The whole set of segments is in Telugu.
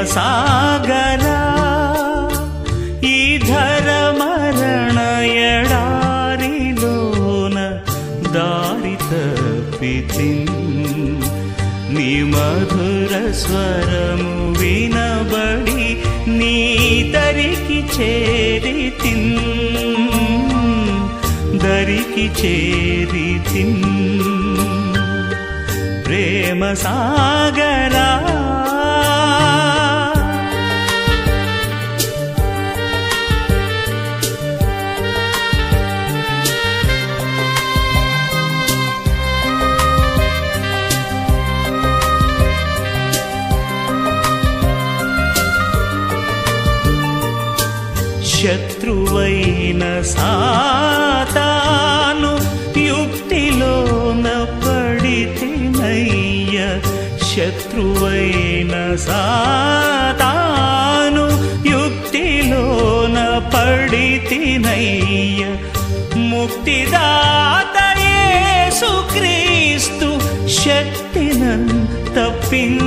సాగరా ఈ ధర మరణ ఎడారిలోన దారి తప్పితిన్ నీ మధుర స్వరము వినబడి నీ దరికి చేరితిన్ దరికి చేరితిన్ ప్రేమ సాగరా శత్రువైన సాతాను యుక్తిలోన పడితినయ్య శత్రువైన సాతాను యుక్తిలోన పడితినయ్య ముక్తిదాత యేసుక్రీస్తు శక్తినన్ తప్పించెనయ్య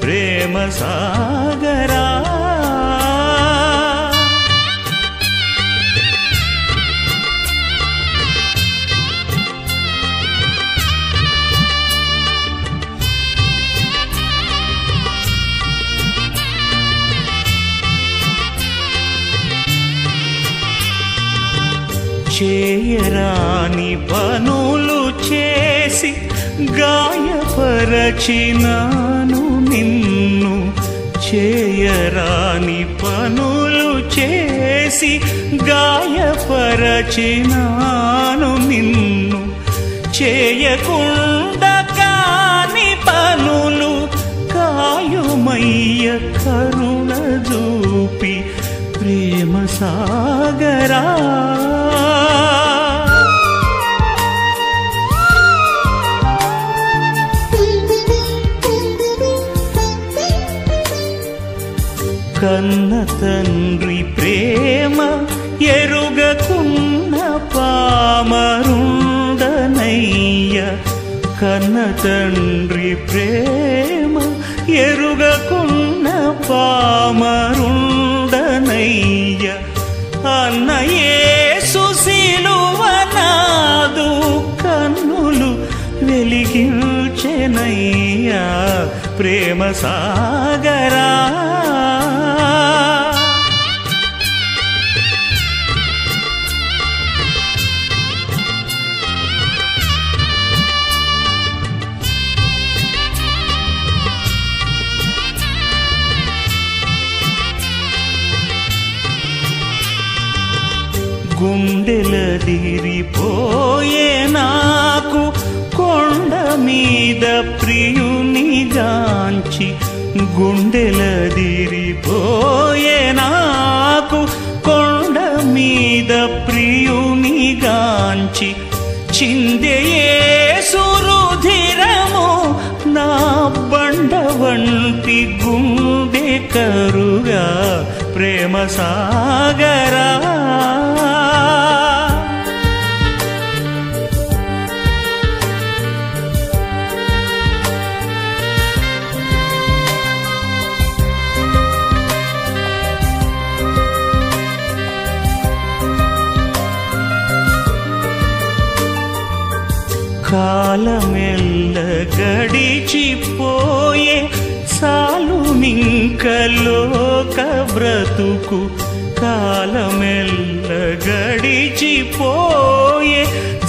ప్రేమ సాగరా చేయరాని పనులు చేసి గాయపరచినాను నిన్ను చేయరాని పనులు చేసి గాయపరచినాను నిన్ను చేయకుండా కాని పనులు కాయుమయ్య కరుణ చూపి ప్రేమ సాగరా కన్న తండ్రి ప్రేమ ఎరుగకున్న పామరుండనయ్య కన్న తండ్రి ప్రేమ ఎరుగకున్న పామరుండనయ్య అన్న యేసు సిలువనాదు కన్నులు వెలిగించెనయ్యా ప్రేమ సాగరా గుండెలదిరిపోయే నాకు కొండ మీద ప్రియునిగాంచి గుండెలదిరిపోయే నాకు కొండ మీద ప్రియునిగాంచి చిందే యేసు రుధిరము నా బండ వంటి గుండె కరుగా ప్రేమ సాగరా కాలమెల్ల గడిచిపోయే సాలునింక లోక బ్రతుకు కాలమెల్ల గడిచిపోయే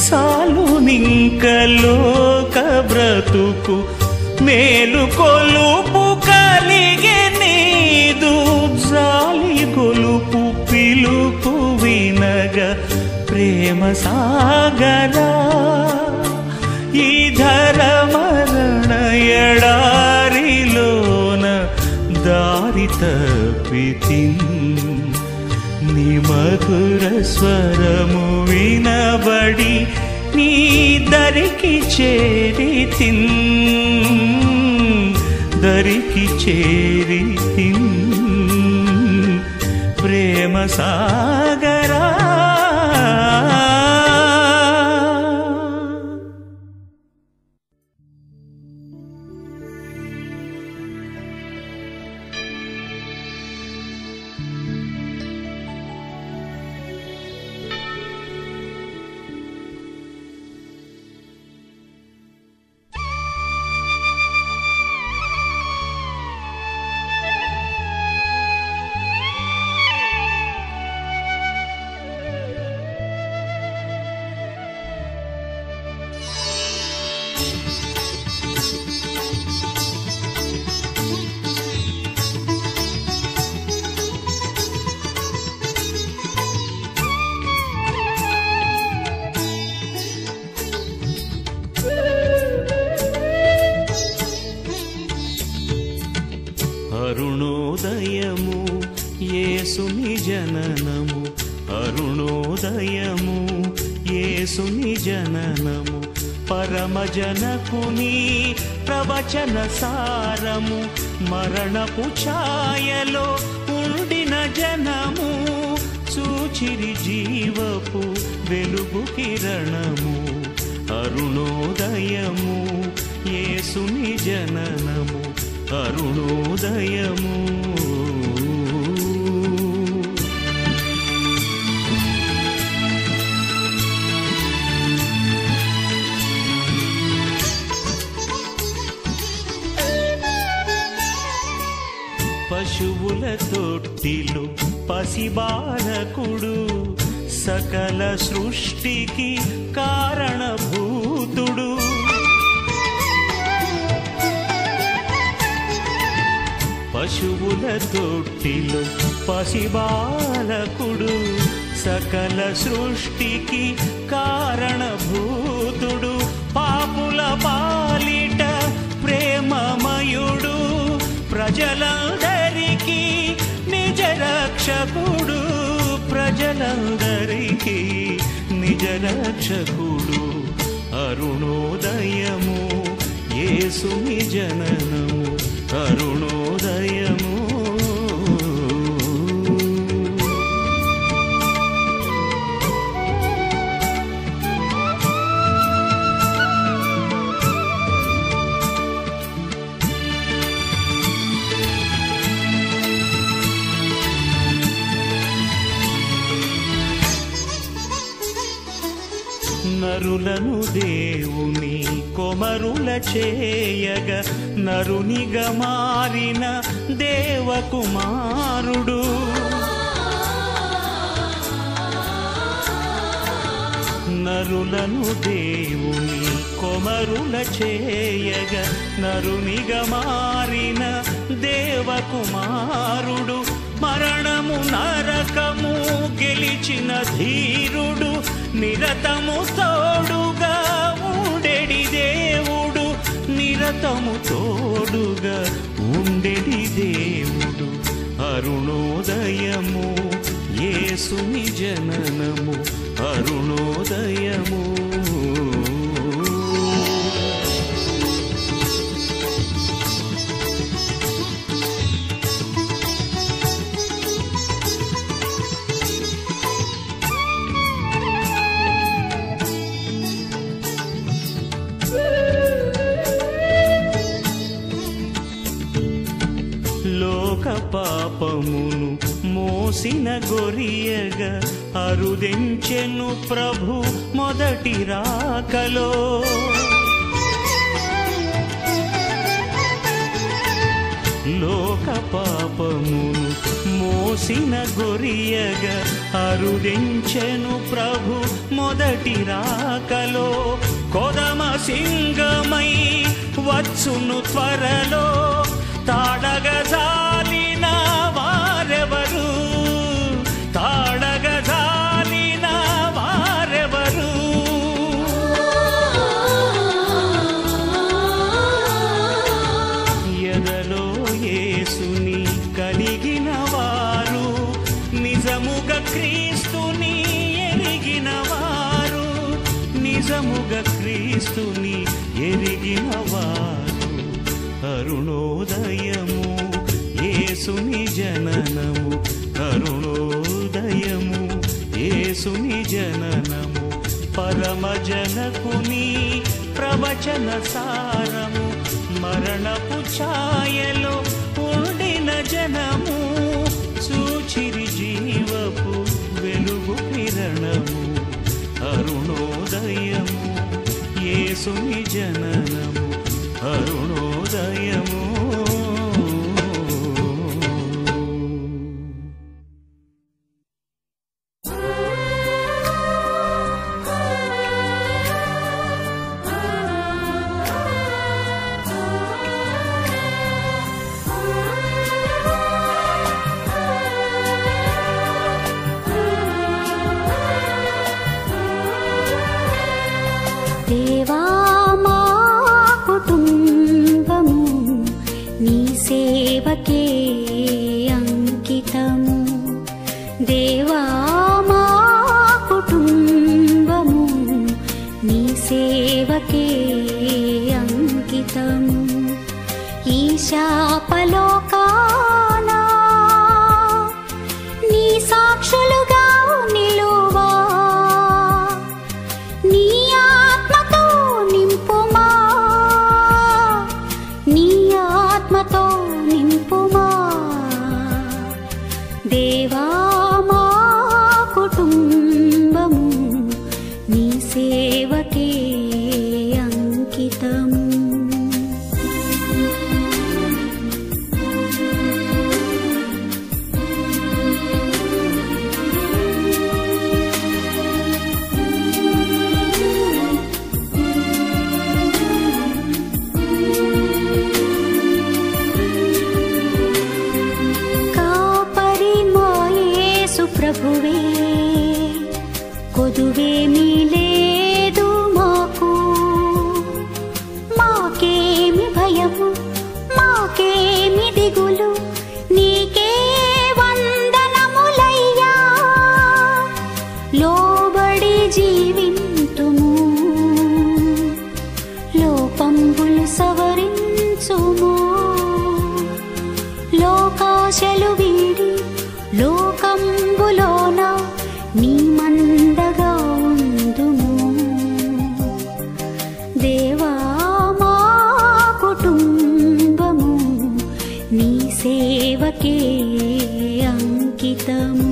సాలునింక లోక బ్రతుకు మేలు కొలుపు కలిగే నీదు జాలి కొలుపు పిలుపు వినగా ప్రేమ సాగరా ఈ ధర మరణ ఎడారిలోన దారి తప్పితిన్ నీ మధుర స్వరము వినబడి నీ దరికి చేరితిన్ దరికి చేరితిన్ ప్రేమ సాగరా అరుణోదయము యేసుని జననము పరమజనకుని ప్రవచన సారము మరణపు ఛాయలో ఉండిన జనము చూచిరి జీవపు వెలుగు కిరణము అరుణోదయము యేసుని జననము అరుణోదయము పశువుల తొట్టిలో పసిబాలకుడు సకల సృష్టికి కారణభూతుడు పశువుల తొట్టిలో పసిబాలకుడు సకల సృష్టికి కారణభూతుడు పాపుల పాలిట ప్రేమమయుడు ప్రజలందరికీ నిజ రక్షకుడు ప్రజలందరికీ నిజ రక్షకుడు అరుణోదయము యేసుని జననము అరుణోదయము నరులను దేవుని కొమరుల చేయగ నరునిగా మారిన దేవకుమారుడు నరులను దేవుని కొమరుల చేయగ నరునిగా మారిన దేవకుమారుడు మరణము నరకము గెలిచిన ధీరుడు నిరతము తోడుగా ఉండెడి దేవుడు నిరతము తోడుగా ఉండెడి దేవుడు అరుణోదయము యేసుని జననము అరుణోదయము లోక పాపమును మోసిన గొరియగా అరుదెంచెను ప్రభు మొదటి రాకలో లోక పాపమును మోసిన గొరియగా అరుదెంచెను ప్రభు మొదటి రాకలో కొదమ సింగమై వచ్చును త్వరలో తాడగజాలిన వారెవరు తాడగజాలిన వారెవరు ఎదలో యేసుని కలిగిన వారు నిజముగా క్రీస్తుని ఎరిగిన వారు నిజముగా క్రీస్తుని ఎరిగిన వారు అరుణోదయము యేసుని జననము అరుణోదయము యేసుని జననము పరమజనకుని ప్రవచన సారము మరణపు ఛాయలో ఉండిన జనము చూచిరి జీవపు వెలుగు కిరణము అరుణోదయము యేసుని జననము అరుణోదయము దేవా మా కుటుంబము నీ సేవకే అంకితము దేవా మా శాపలోకానా నీ సాక్షులుగా నిలువా నీ ఆత్మతో నింపుమా నీ ఆత్మతో నింపుమా దేవా మా కుటుంబము నీ సేవకే అంకితము. కాపరి మా యేసు ప్రభువే కొదువేమీ లేదు మాకు మాకేమి భయము మాకేమి దిగులు నీకే వందనములయ్యా లోబడి జీవింతుము లోపంబులు సవరించుము లోకాశలు వీడి లోకంబులోన నీ మందగా ఉందుము దేవా మా కుటుంబము నీ సేవకే అంకితము.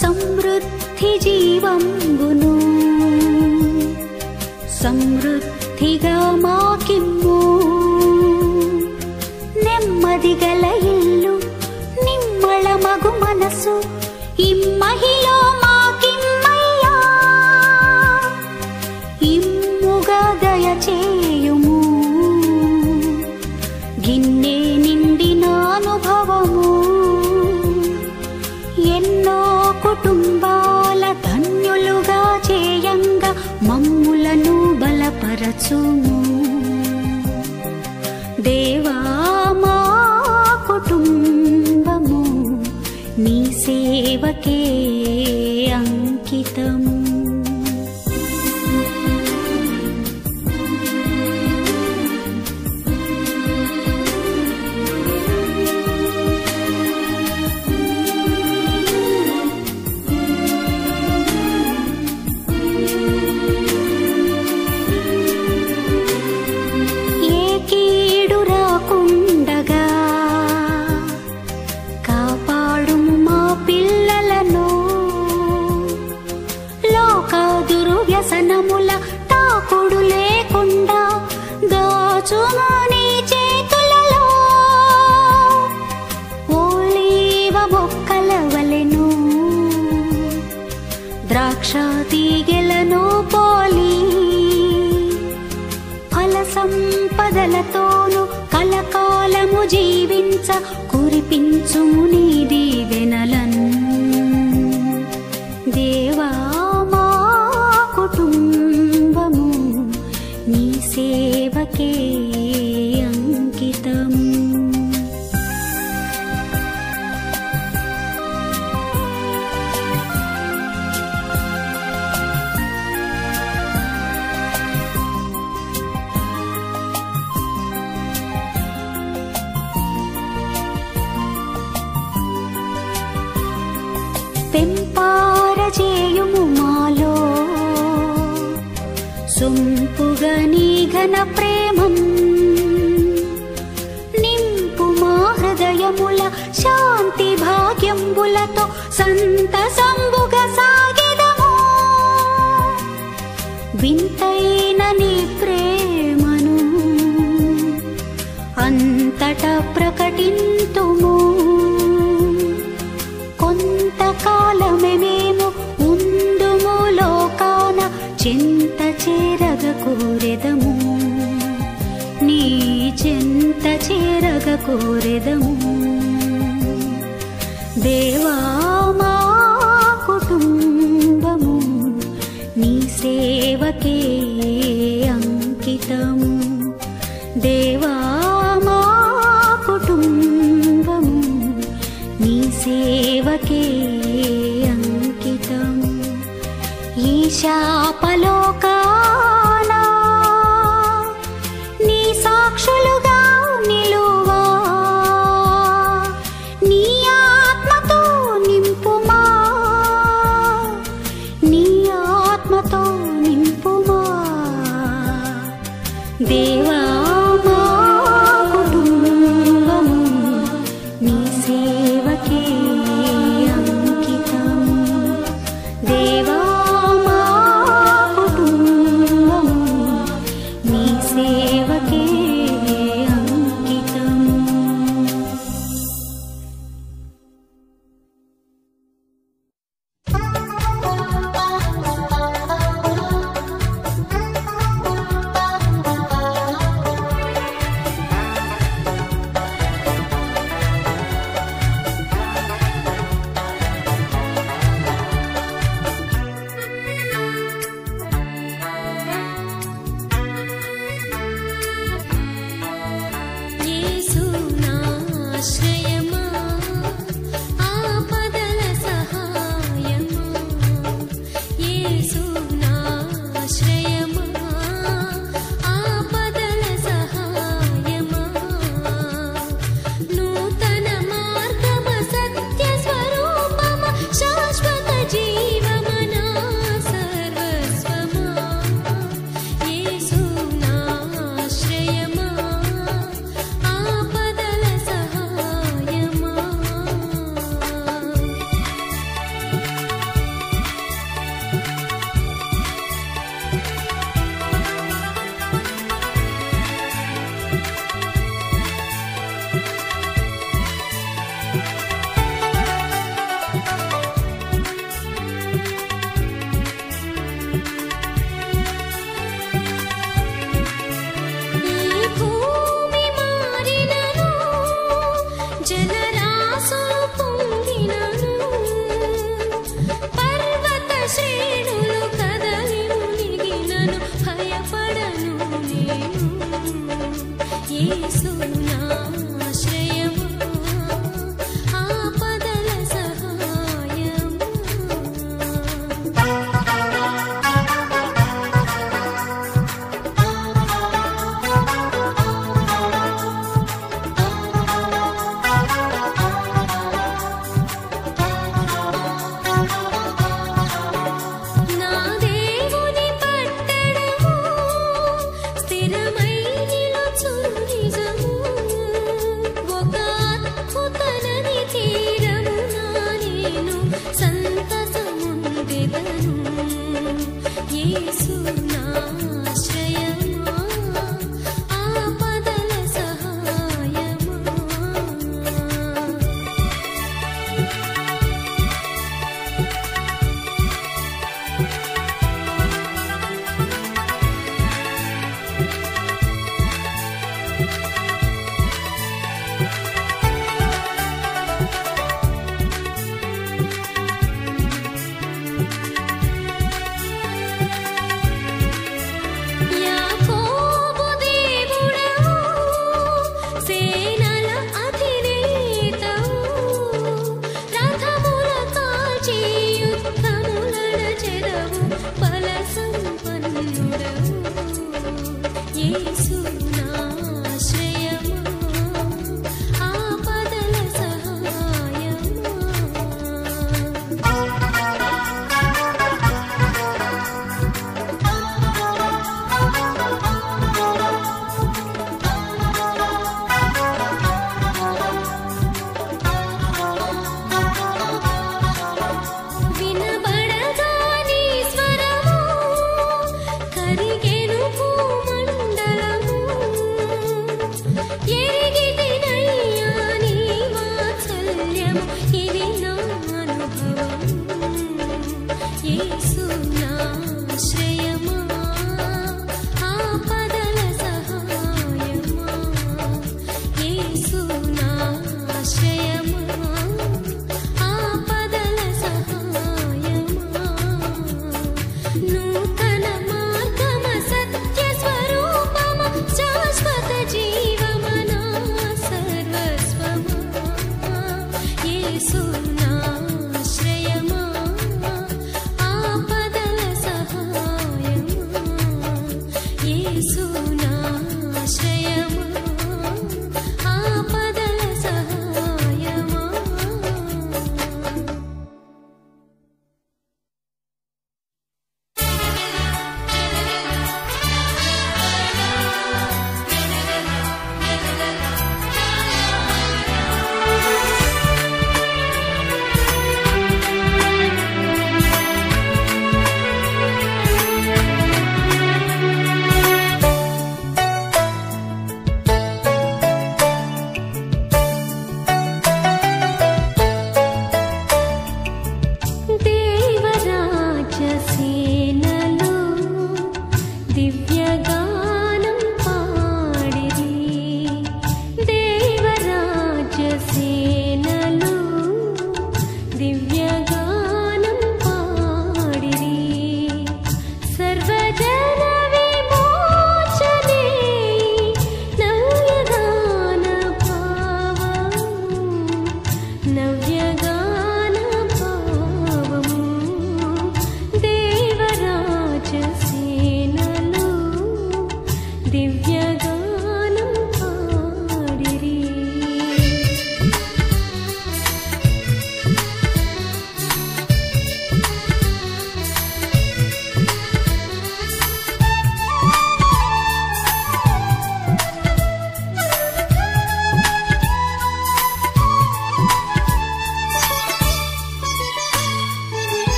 సమృద్ధి జీవంబును సమృద్ధిగా మాకిమ్ము నెమ్మది గల ఇల్లు నిమ్మళ మగు మనసు ఇమ్మహిలో మాకిమ్మయ్యా ఇమ్ముగా దయచేయుము గిన్నె నిండిన అనుభవము ఎన్నో కుటుంబాల ధన్యులుగా చేయంగా మమ్ములను బలపరచుము దేవా మా కుటుంబము నీ సేవకే అంకితము. వ్యసనముల తాకుడు లేకుండా దాచుము నీ చేతులలో ఓలీవ మొక్కల వలెను ద్రాక్ష తీగెలను పోలి ఫల సంపదలతోను కలకాలము జీవించ కురిపించుము నీ దీవెనలను దేవా మా కుటుంబము నీ సేవకే అంకితము. పెంపారజేయుము మాలో సొంపుగా నీ ఘన ప్రేమం నింపు మా హృదయముల శాంతి భాగ్యంబులతో సంతసంబుగా సాగెదము వింతైన నీ ప్రేమను అంతటా ప్రకటింతుము కొంతకాలమే మేము ఉందుము లోకాన చెంత చేరగ కోరెదము నీ చెంత చేరగ కోరెదము దేవా మా కుటుంబము నీ సేవకే సేవకే అంకితం. ఈ శాపలోకాన నీ సాక్షులుగా నిలువా, నీ ఆత్మతో నింపుమా, నీ ఆత్మతో నింపుమా. దేవా మా కుటుంబము నీ సేవకే అంకితం. దేవా మా కుటుంబము నీ సేవకే అంకితం.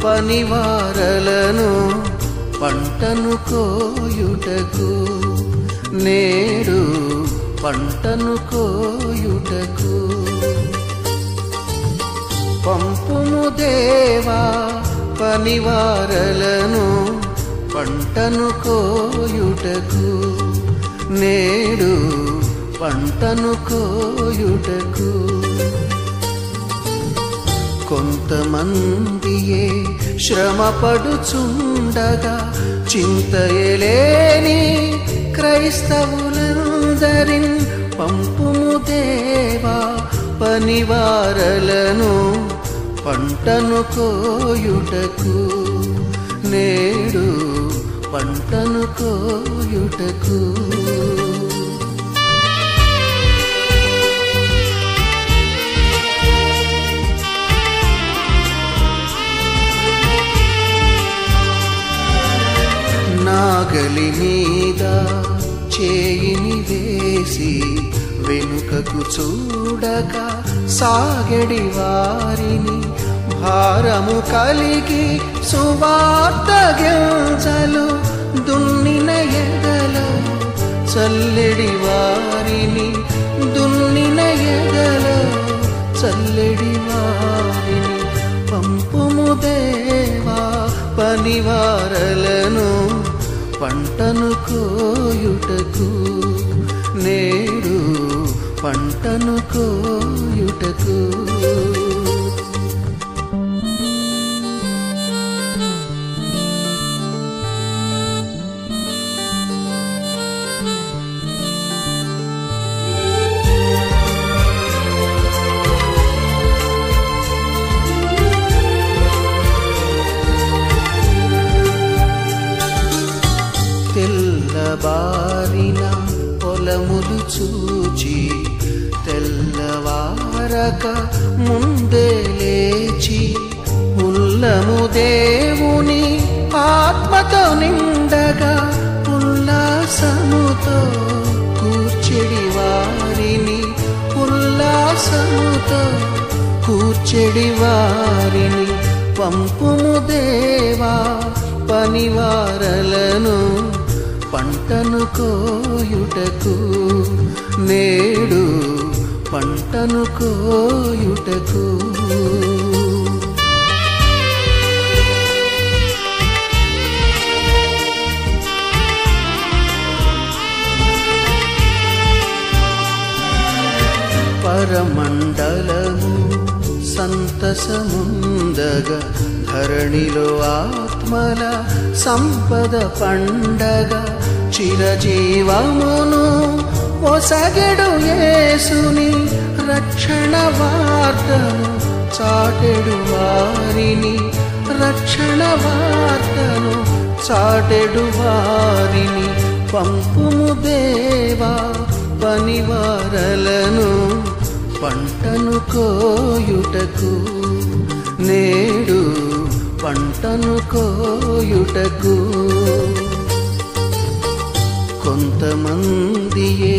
పనివారలను పంటను కోయుటకు, నేడు పంటను కోయుటకు. పంపుము దేవా పనివారలను పంటను కోయుటకు, నేడు పంటను కోయుటకు. కొంతమందియే శ్రమపడుచుండగా చింతయలేని క్రైస్తవులందరిన్ పంపుము దేవా పనివారలను పంటను కోయుటకు, నేడు పంటను కోయుటకు. నాగలి మీద చేయిని వేసి వెనుకకు చూడక సాగడి వారిని, భారము కలిగి సువార్త గింజలు దున్నిన ఎదలో చల్లెడి వారిని, దున్నిన ఎదలో చల్లెడి వారిని పంపుము దేవా పనివారలను పంటను కోయుటకు, నేడు పంటను కోయుటకు. తెల్లబారిన పొలములు చూచి తెల్లవారక ముందే లేచి, ఉల్లము దేవుని ఆత్మతో నిండగా ఉల్లాసముతో కూర్చెడి వారిని, ఉల్లాసముతో కూర్చెడి వారిని పంపుము దేవా పనివారలను పంటను కోయుటకు, నేడు పంటను కోయుటకు. పరమండలము సంతసముందగా ధరణిలో ఆత్మల సంపద పండగ, చిరజీవమును ఒసగెడు యేసుని రక్షణ వార్తను చాటెడు వారిని, రక్షణ వార్తను చాటెడు వారిని పంపుము దేవా పనివారలను పంటను కోయుటకు, నేడు పంటను కోయుటకు. కొంతమందియే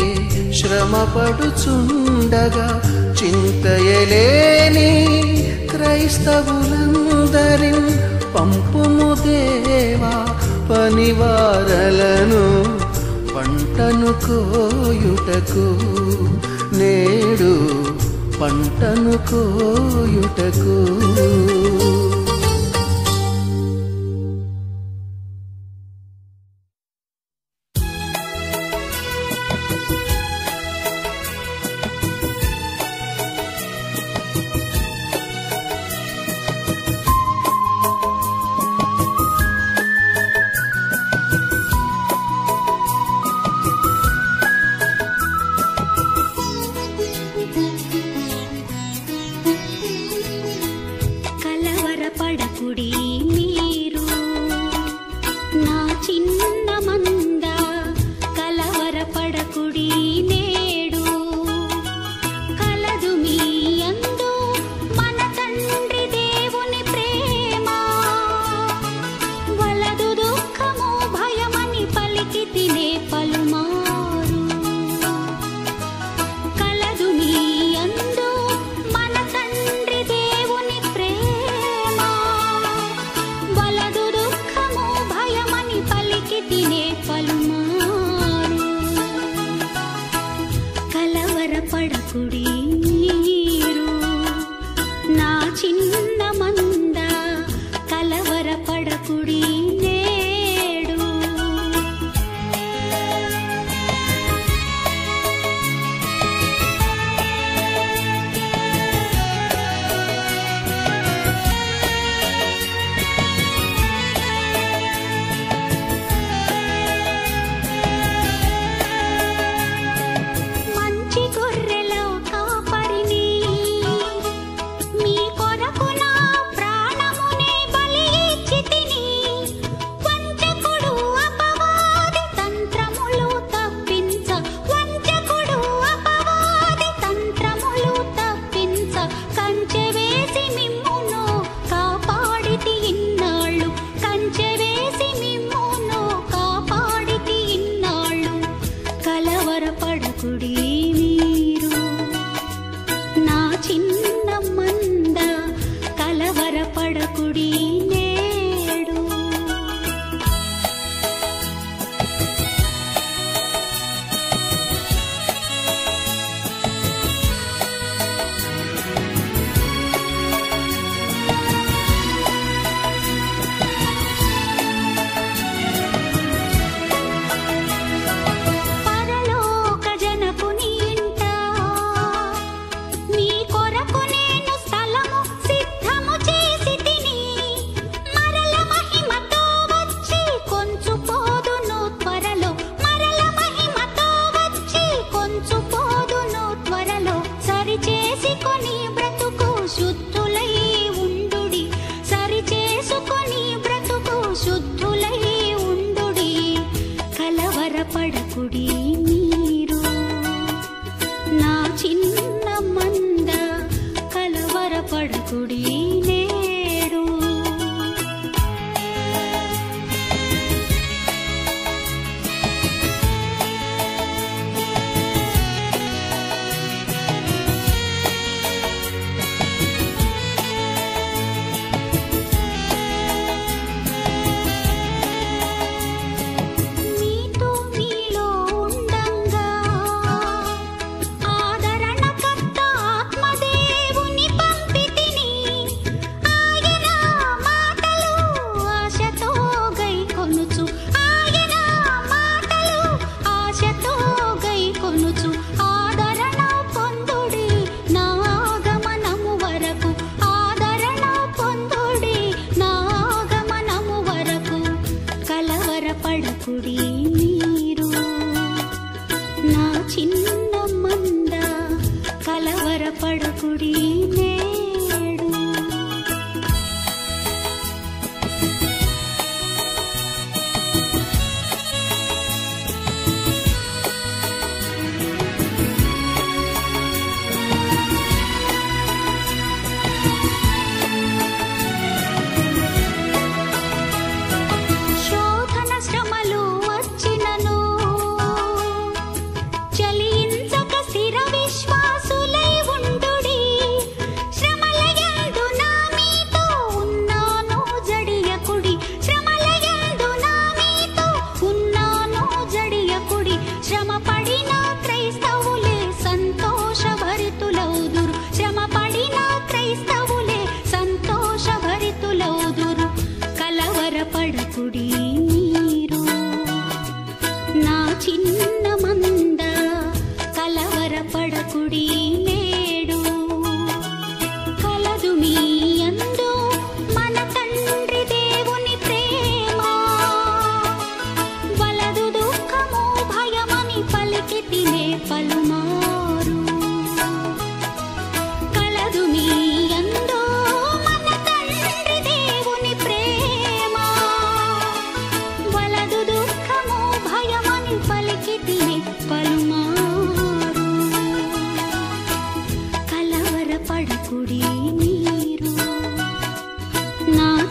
శ్రమపడుచుండగా చింతయలేని క్రైస్తవులందరిన్ పంపుము దేవా పనివారలను పంటను కోయుటకు, నేడు పంటను కోయుటకు.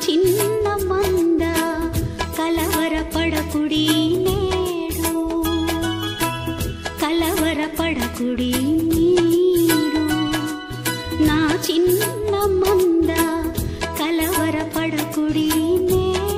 చిన్న మంద కలవరపడకుడి నేడు, కలవరపడకుడి నీడు. నా చిన్న మంద కలవరపడకుడి నేడు.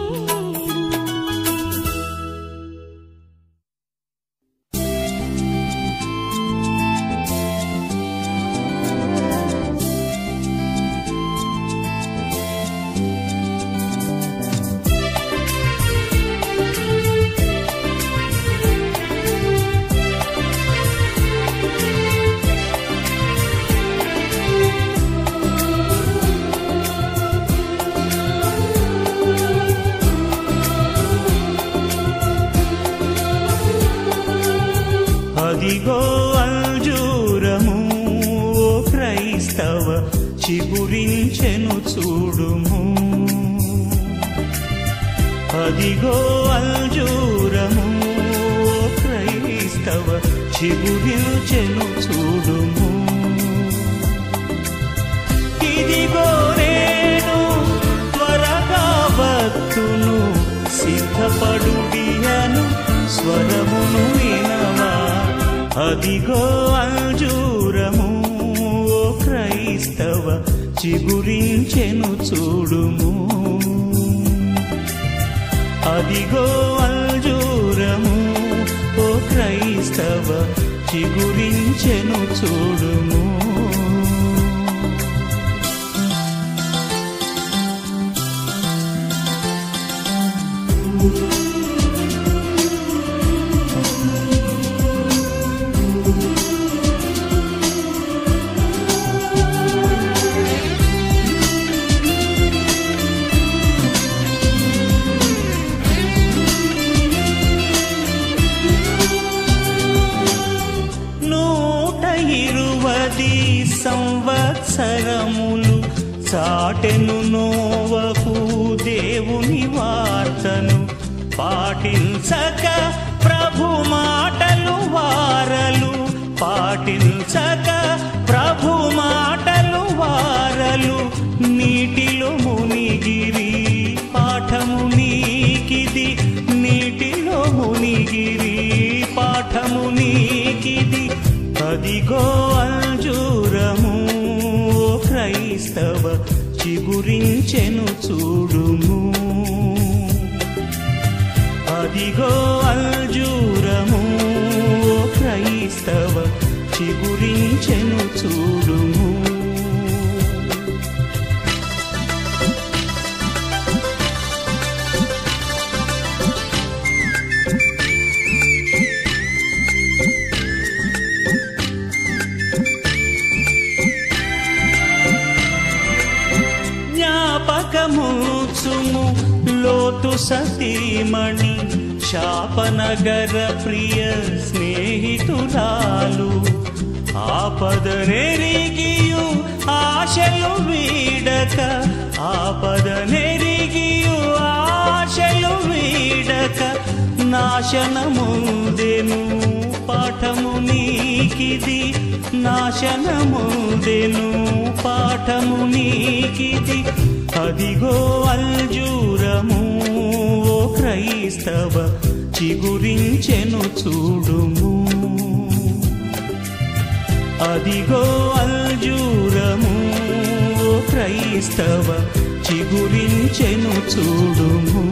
అదిగో అంజూరము ఓ క్రైస్తవ చిగురించెను చూడుము. అదిగో అంజూరము ఓ క్రైస్తవ చిగురించెను చూడుము. ఇదిగో నేను త్వరగా వత్తును సిద్ధపడుడి అను స్వరమును వినవా. అదిగో అంజూరము ఓ క్రైస్తవ చిగురించెను చూడుము. అదిగో అంజూరము ఓ క్రైస్తవ చిగురించెను చూడుము. సంవత్సరములు చాటెను నోవహు దేవుని వార్తను పాటించక ప్రభు మాటలు వారలు, పాటించక ప్రభు మాటలు వారలు. నీటిలో మునిగిరి పాఠము నీకిది, నీటిలో మునిగిరి పాఠము నీకిది. అదిగో అంజూరము ఓ క్రైస్తవ చిగురించెను చూడుము. అదిగో అంజూరము ఓ క్రైస్తవ చిగురించెను చూడుము. జ్ఞాపకముచుము లోతు సతీమణి శాపనగర ప్రియ స్నేహితురాలు. ఆపదనెరిగియు ఆశలు వీడక, ఆపదనెరిగియు ఆశలు వీడక నాశనముందెను పాఠము నీకిది, నాశనముందెను పాఠము నీకిది. అదిగో అంజూరము ఓ క్రైస్తవ చిగురించెను చూడుము. అదిగో అంజూరము ఓ క్రైస్తవ చిగురించెను చూడుము.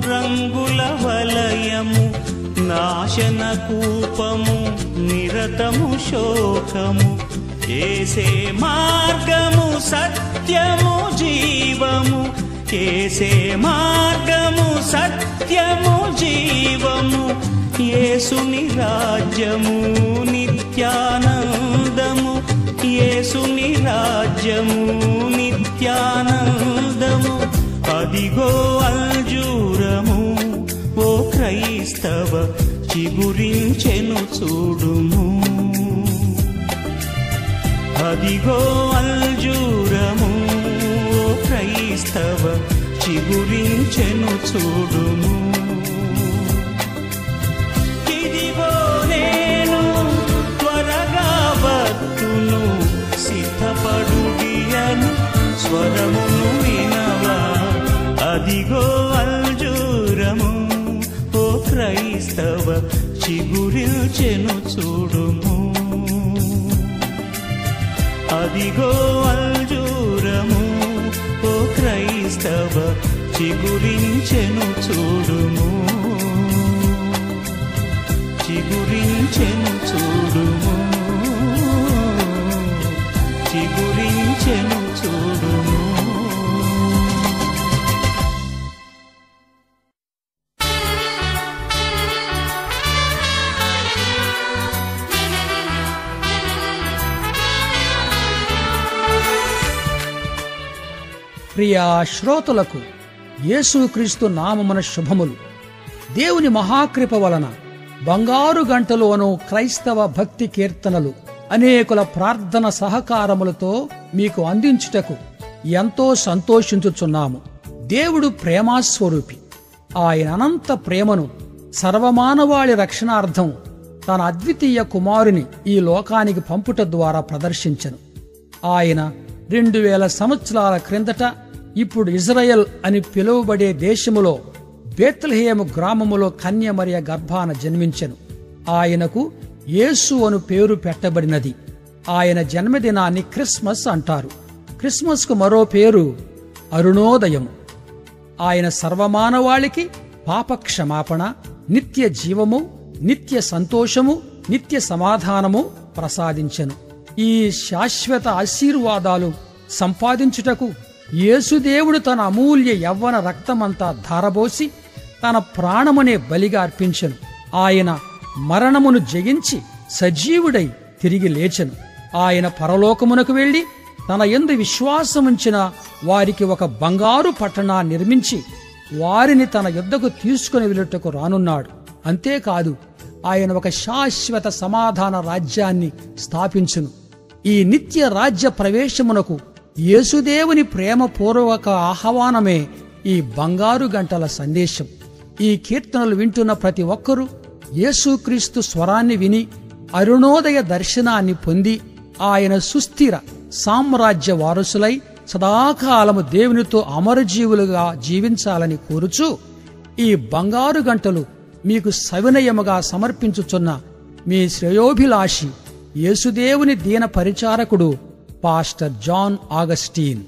రంగుల వలయము నాశన కూపము నిరతము శోకము. ఏసే మార్గము సత్యము జీవము, ఏసే మార్గము సత్యము జీవము. యేసుని రాజ్యము నిత్యానందము, యేసుని రాజ్యము నిత్యానందము. అదిగో అంజూరము ఓ క్రైస్తవ చిగురించెను చూడుము. అదిగో అంజూరము ఓ క్రైస్తవ చిగురించెను చూడుము. ఇదిగో నేను త్వరగా వత్తును సిద్ధపడుడియను స్వరమును వినవా. అదిగో అంజూరము ఓ క్రైస్తవ చిగురించెను చూడుము. అదిగో అంజూరము ఓ క్రైస్తవ చిగురించెను చూడుము. చిగురించెను చూడుము. చిగురించెను చూడుము. ప్రియా శ్రోతలకు యేసుక్రీస్తు నామమున శుభములు. దేవుని మహాకృప వలన బంగారు గంటలోను క్రైస్తవ భక్తి కీర్తనలు అనేకుల ప్రార్థన సహకారములతో మీకు అందించుటకు ఎంతో సంతోషించుచున్నాము. దేవుడు ప్రేమాస్వరూపి. ఆయన అనంత ప్రేమను సర్వమానవాళి రక్షణార్థం తన అద్వితీయ కుమారుని ఈ లోకానికి పంపుట ద్వారా ప్రదర్శించెను. ఆయన 2000 సంవత్సరాల క్రిందట ఇప్పుడు ఇజ్రాయెల్ అని పిలువబడే దేశములో బేత్లెహేము గ్రామములో కన్యమరియ గర్భాన జన్మించెను. ఆయనకు యేసు అను పేరు పెట్టబడినది. ఆయన జన్మదినాన్ని క్రిస్మస్ అంటారు. క్రిస్మస్ కు మరో పేరు అరుణోదయం. ఆయన సర్వమానవాళికి పాపక్షమాపణ, నిత్య జీవము, నిత్య సంతోషము, నిత్య సమాధానము ప్రసాదించెను. ఈ శాశ్వత ఆశీర్వాదాలు సంపాదించుటకు యేసుదేవుడు తన అమూల్య యవ్వన రక్తమంతా ధారబోసి తన ప్రాణమునే బలిగా అర్పించెను. ఆయన మరణమును జయించి సజీవుడై తిరిగి లేచెను. ఆయన పరలోకమునకు వెళ్లి తన యందు విశ్వాసముంచిన వారికి ఒక బంగారు పట్టణాన్ని నిర్మించి వారిని తన యుద్ధకు తీసుకుని వెళ్ళుటకు రానున్నాడు. అంతేకాదు, ఆయన ఒక శాశ్వత సమాధాన రాజ్యాన్ని స్థాపించును. ఈ నిత్య రాజ్య ప్రవేశమునకు యేసుదేవుని ప్రేమపూర్వక ఆహ్వానమే ఈ బంగారు గంటల సందేశం. ఈ కీర్తనలు వింటున్న ప్రతి ఒక్కరూ యేసుక్రీస్తు స్వరాన్ని విని అరుణోదయ దర్శనాన్ని పొంది ఆయన సుస్థిర సామ్రాజ్య వారసులై సదాకాలము దేవునితో అమరజీవులుగా జీవించాలని కోరుచూ ఈ బంగారు గంటలు మీకు సవినయముగా సమర్పించుచున్న మీ శ్రేయోభిలాషి యేసుదేవుని దీన పరిచారకుడు పాస్టర్ జాన్ ఆగస్టీన్.